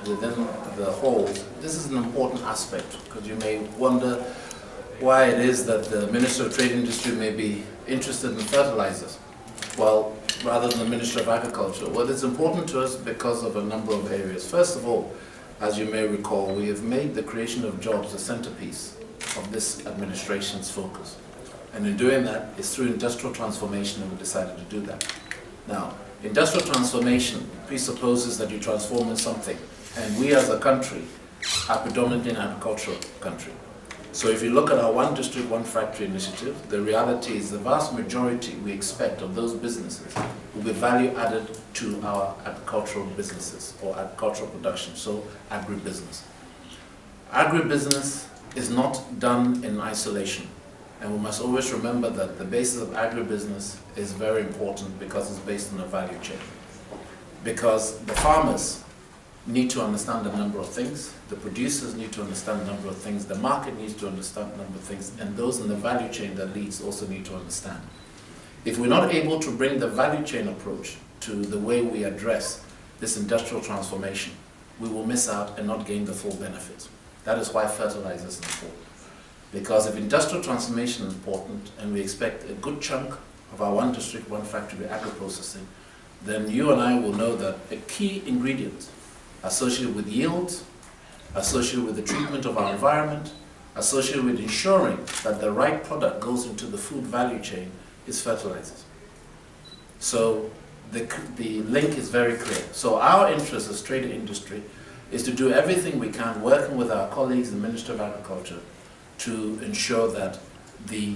within the whole, this is an important aspect, because you may wonder why it is that the Minister of Trade Industry may be interested in fertilizers, well, rather than the Minister of Agriculture. Well, it's important to us because of a number of areas. First of all, as you may recall, we have made the creation of jobs the centerpiece of this administration's focus. And in doing that, it's through industrial transformation that we decided to do that. Now, industrial transformation presupposes that you transform in something. And we as a country are predominantly an agricultural country. So if you look at our One District, One Factory initiative, the reality is the vast majority we expect of those businesses will be value added to our agricultural businesses or agricultural production, so agribusiness. Agribusiness is not done in isolation. And we must always remember that the basis of agribusiness is very important because it's based on a value chain. Because the farmers need to understand a number of things, the producers need to understand a number of things, the market needs to understand a number of things, and those in the value chain that leads also need to understand. If we're not able to bring the value chain approach to the way we address this industrial transformation, we will miss out and not gain the full benefits. That is why fertilizer is important. Because if industrial transformation is important and we expect a good chunk of our One District, One Factory to be agro-processing, then you and I will know that a key ingredient associated with yields, associated with the treatment of our environment, associated with ensuring that the right product goes into the food value chain is fertilizers. So the link is very clear. So our interest as trade industry is to do everything we can, working with our colleagues in the Ministry of Agriculture, to ensure that the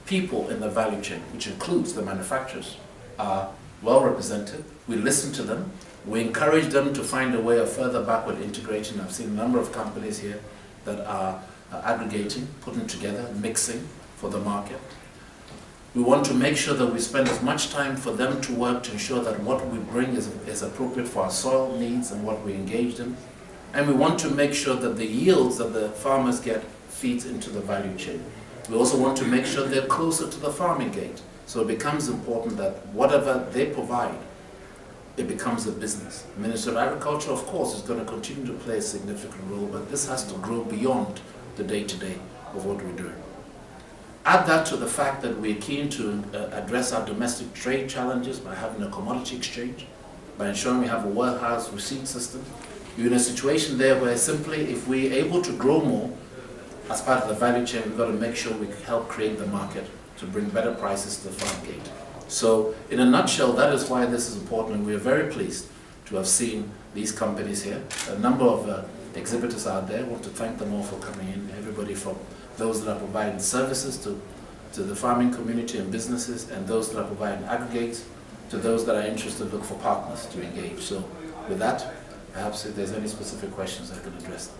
people in the value chain, which includes the manufacturers, are well represented. We listen to them. We encourage them to find a way of further backward integration. I've seen a number of companies here that are aggregating, putting together, mixing for the market. We want to make sure that we spend as much time for them to work to ensure that what we bring is appropriate for our soil needs and what we engage in. And we want to make sure that the yields that the farmers get feeds into the value chain. We also want to make sure they're closer to the farming gate. So it becomes important that whatever they provide, it becomes a business. The Minister of Agriculture, of course, is going to continue to play a significant role, but this has to grow beyond the day-to-day of what we're doing. Add that to the fact that we're keen to address our domestic trade challenges by having a commodity exchange, by ensuring we have a warehouse receipt system. You're in a situation there where simply if we're able to grow more as part of the value chain, we've got to make sure we help create the market to bring better prices to the farm gate. So in a nutshell, that is why this is important, and we are very pleased to have seen these companies here. A number of exhibitors out there. I want to thank them all for coming in, everybody from those that are providing services to the farming community and businesses, and those that are providing aggregates, to those that are interested, look for partners to engage. So with that, perhaps if there's any specific questions, I can address them.